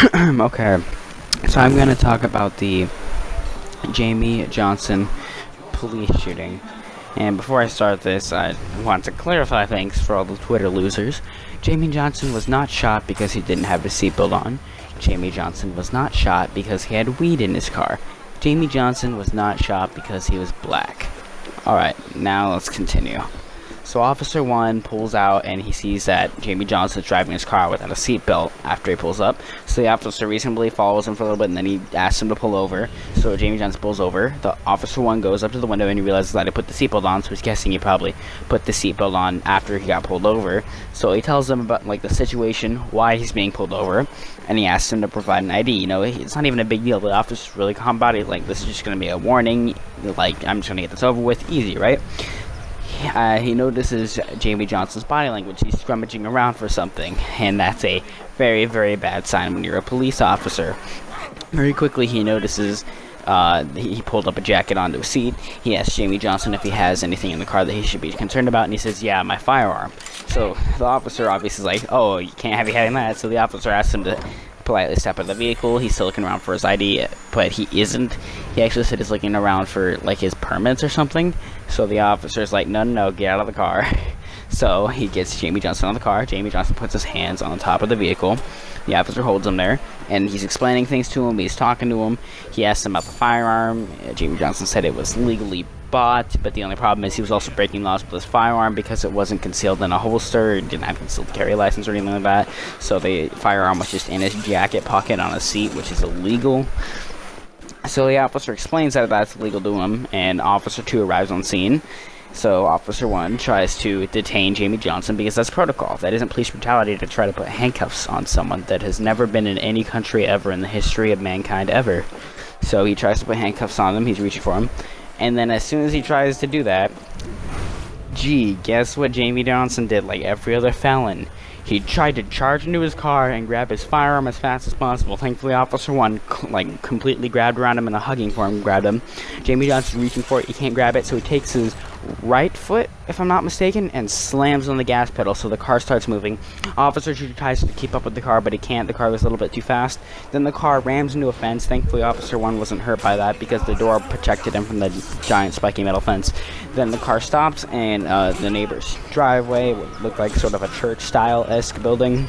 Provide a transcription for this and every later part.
Okay, so I'm going to talk about the Jamie Johnson police shooting. And before I start this, I want to clarify things for all the Twitter losers. Jamie Johnson was not shot because he didn't have his seatbelt on. Jamie Johnson was not shot because he had weed in his car. Jamie Johnson was not shot because he was black. Alright, now let's continue. So Officer 1 pulls out and he sees that Jamie Johnson's driving his car without a seatbelt after he pulls up. So the officer reasonably follows him for a little bit and then he asks him to pull over. So Jamie Johnson pulls over. The Officer 1 goes up to the window and he realizes that he put the seatbelt on, so he's guessing he probably put the seatbelt on after he got pulled over. So he tells him about the situation, why he's being pulled over, and he asks him to provide an ID. You know, it's not even a big deal. The officer's really calm about it. This is just going to be a warning. I'm just going to get this over with. Easy, right? He notices Jamie Johnson's body language. He's scrummaging around for something, and that's a very, very bad sign when you're a police officer. Very quickly, he notices he pulled up a jacket onto a seat. He asks Jamie Johnson if he has anything in the car that he should be concerned about, and he says, yeah, my firearm. So the officer obviously is like, oh, you can't have you having that. So the officer asks him to politely step out of the vehicle. He's still looking around for his ID, but he isn't. He actually said he's looking around for his permits or something. So the officer's like, no, get out of the car. So he gets Jamie Johnson out of the car. Jamie Johnson puts his hands on the top of the vehicle. The officer holds him there, and he's explaining things to him. He's talking to him. He asks him about the firearm. Jamie Johnson said it was legally bought, but the only problem is he was also breaking laws with his firearm because it wasn't concealed in a holster, didn't have concealed carry license or anything like that. So the firearm was just in his jacket pocket on a seat, which is illegal. So the officer explains that that's illegal to him, and Officer 2 arrives on scene. So Officer 1 tries to detain Jamie Johnson because that's protocol. That isn't police brutality to try to put handcuffs on someone that has never been in any country ever in the history of mankind ever. So he tries to put handcuffs on him. He's reaching for him. And then as soon as he tries to do that, guess what Jamie Johnson did like every other felon? He tried to charge into his car and grab his firearm as fast as possible. Thankfully, Officer 1 completely grabbed around him and hugging for him, grabbed him. Jamie Johnson's reaching for it. He can't grab it, so he takes his right foot, if I'm not mistaken, and slams on the gas pedal so the car starts moving. Officer 2 tries to keep up with the car, but he can't. The car was a little bit too fast. Then the car rams into a fence. Thankfully, Officer 1 wasn't hurt by that because the door protected him from the giant spiky metal fence. Then the car stops, and the neighbor's driveway would look like sort of a church-style-esque building.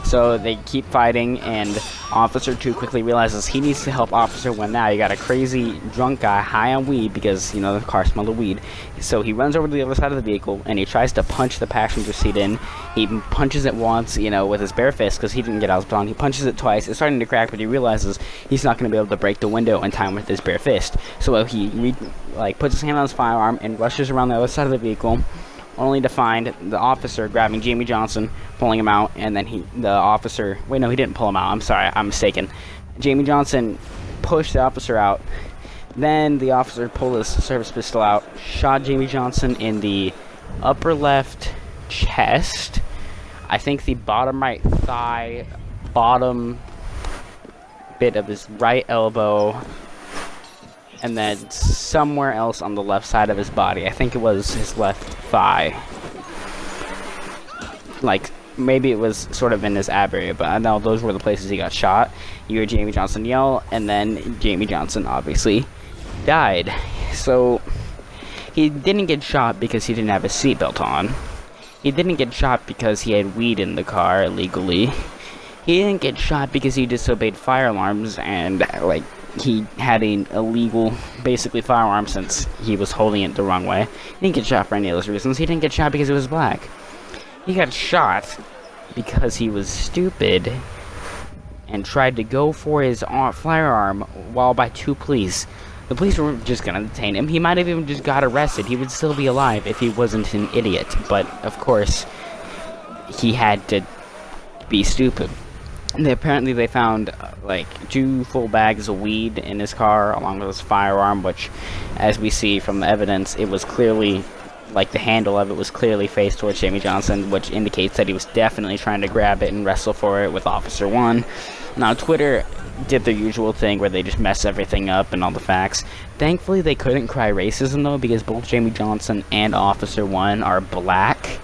So they keep fighting, and Officer 2 quickly realizes he needs to help Officer 1 now. You got a crazy drunk guy high on weed because, the car smelled of weed. So he runs over to the other side of the vehicle, and he tries to punch the passenger seat in. He punches it once, with his bare fist because he didn't get out on. He punches it twice. It's starting to crack, but he realizes he's not going to be able to break the window in time with his bare fist. So he puts his hand on his firearm and rushes around the other side of the vehicle, only to find the officer grabbing Jamie Johnson, pulling him out, and then he didn't pull him out. I'm sorry, I'm mistaken. Jamie Johnson pushed the officer out. Then the officer pulled his service pistol out, shot Jamie Johnson in the upper left chest, I think the bottom right thigh, bottom bit of his right elbow, and then somewhere else on the left side of his body. I think it was his left thigh. Maybe it was sort of in his ab area, but I know those were the places he got shot. You hear Jamie Johnson yell, and then Jamie Johnson obviously died. So he didn't get shot because he didn't have his seatbelt on. He didn't get shot because he had weed in the car illegally. He didn't get shot because he disobeyed fire alarms and he had an illegal, basically, firearm since he was holding it the wrong way. He didn't get shot for any of those reasons. He didn't get shot because he was black. He got shot because he was stupid and tried to go for his firearm while by two police. The police were just gonna detain him. He might have even just got arrested. He would still be alive if he wasn't an idiot. But, of course, he had to be stupid. Apparently they found 2 full bags of weed in his car along with his firearm, which, as we see from the evidence, it was clearly the handle of it was clearly faced towards Jamie Johnson, which indicates that he was definitely trying to grab it and wrestle for it with Officer 1. Now Twitter did their usual thing where they just mess everything up and all the facts. Thankfully they couldn't cry racism though, because both Jamie Johnson and Officer 1 are black.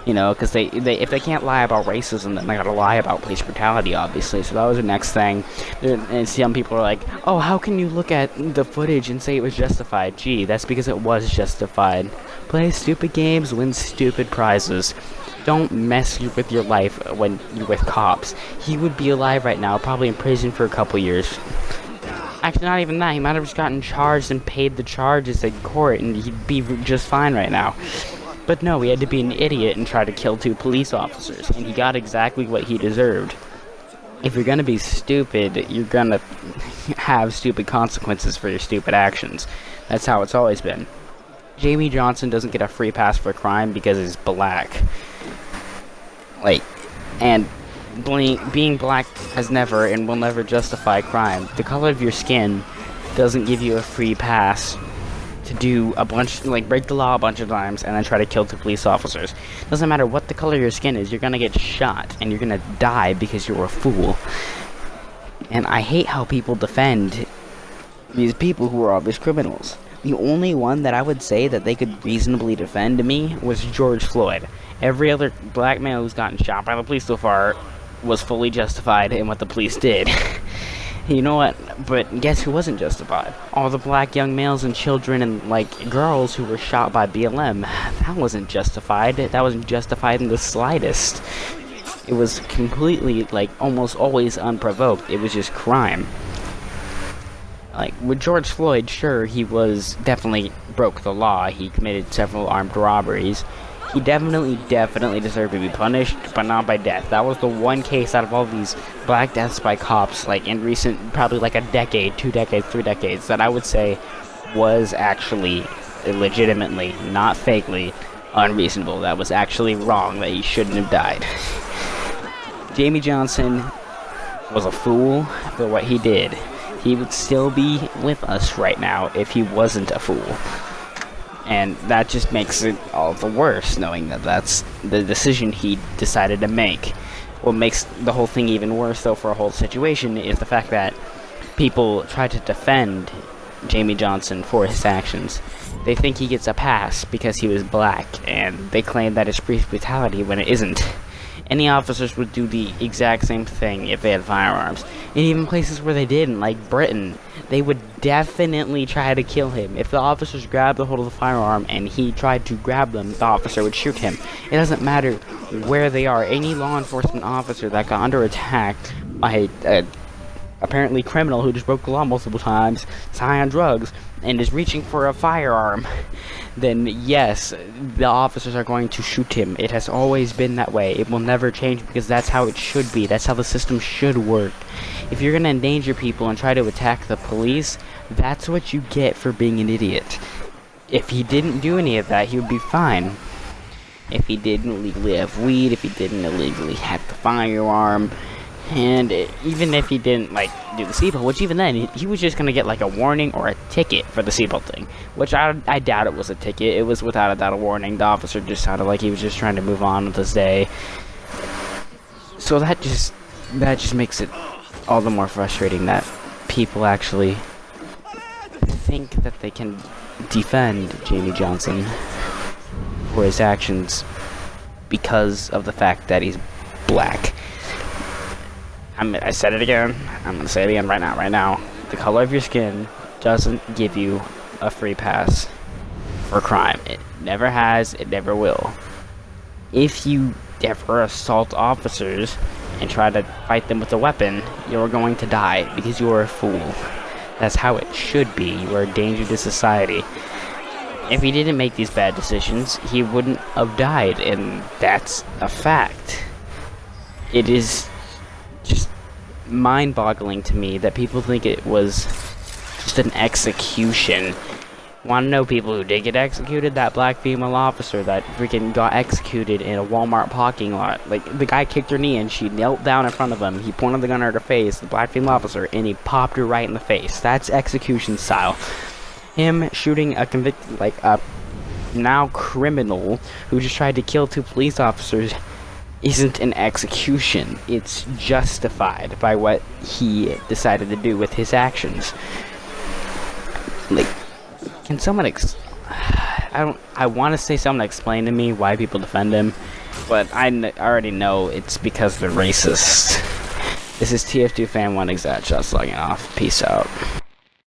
You know, because if they can't lie about racism, then they gotta lie about police brutality, obviously. So that was the next thing. And some people are like, oh, how can you look at the footage and say it was justified? Gee, that's because it was justified. Play stupid games, win stupid prizes. Don't mess with your life when you're with cops. He would be alive right now, probably in prison for a couple years. Actually, not even that. He might have just gotten charged and paid the charges in court, and he'd be just fine right now. But no, he had to be an idiot and try to kill 2 police officers, and he got exactly what he deserved. If you're gonna be stupid, you're gonna have stupid consequences for your stupid actions. That's how it's always been. Jamee Johnson doesn't get a free pass for crime because he's black. And being black has never and will never justify crime. The color of your skin doesn't give you a free pass to do break the law a bunch of times and then try to kill 2 police officers. Doesn't matter what the color of your skin is, you're gonna get shot and you're gonna die because you're a fool. And I hate how people defend these people who are obvious criminals. The only one that I would say that they could reasonably defend me was George Floyd. Every other black male who's gotten shot by the police so far was fully justified in what the police did. You know what? But guess who wasn't justified? All the black young males and children and, girls who were shot by BLM. That wasn't justified. That wasn't justified in the slightest. It was completely, almost always unprovoked. It was just crime. With George Floyd, sure, he was definitely broke the law. He committed several armed robberies. He definitely deserved to be punished, but not by death. That was the one case out of all these black deaths by cops, in recent, probably a decade, 2 decades, 3 decades, that I would say was actually legitimately, not fakely, unreasonable. That was actually wrong, that he shouldn't have died. Jamee Johnson was a fool for what he did. He would still be with us right now if he wasn't a fool. And that just makes it all the worse, knowing that that's the decision he decided to make. What makes the whole thing even worse, though, for a whole situation is the fact that people try to defend Jamee Johnson for his actions. They think he gets a pass because he was black, and they claim that it's police brutality when it isn't. Any officers would do the exact same thing if they had firearms. And even places where they didn't, like Britain, they would definitely try to kill him. If the officers grabbed the hold of the firearm and he tried to grab them, the officer would shoot him. It doesn't matter where they are. Any law enforcement officer that got under attack by a apparently criminal who just broke the law multiple times, is high on drugs, and is reaching for a firearm, then yes, the officers are going to shoot him. It has always been that way. It will never change because that's how it should be. That's how the system should work. If you're going to endanger people and try to attack the police, that's what you get for being an idiot. If he didn't do any of that, he would be fine. If he didn't illegally have weed, if he didn't illegally have the firearm, and even if he didn't, do the seatbelt, which even then, he was just going to get, a warning or a ticket for the seatbelt thing. Which I doubt it was a ticket. It was without a doubt a warning. The officer just sounded like he was just trying to move on with his day. So that just makes it all the more frustrating that people actually think that they can defend Jamee Johnson for his actions because of the fact that he's black. I said it again. I'm going to say it again right now. The color of your skin doesn't give you a free pass for crime. It never has. It never will. If you ever assault officers and try to fight them with a weapon, you're going to die because you are a fool. That's how it should be. You are a danger to society. If he didn't make these bad decisions, he wouldn't have died, and that's a fact. It is just mind-boggling to me that people think it was just an execution. Want to know people who did get executed? That black female officer that freaking got executed in a Walmart parking lot. The guy kicked her knee and she knelt down in front of him. He pointed the gun at her face, the black female officer, and he popped her right in the face. That's execution style. Him shooting a convicted, a now criminal who just tried to kill 2 police officers isn't an execution. It's justified by what he decided to do with his actions. Can someone I want to say someone explain to me why people defend him, but I already know it's because they're racist. This is TF2 Fan 1 Exact Shots logging off. Peace out.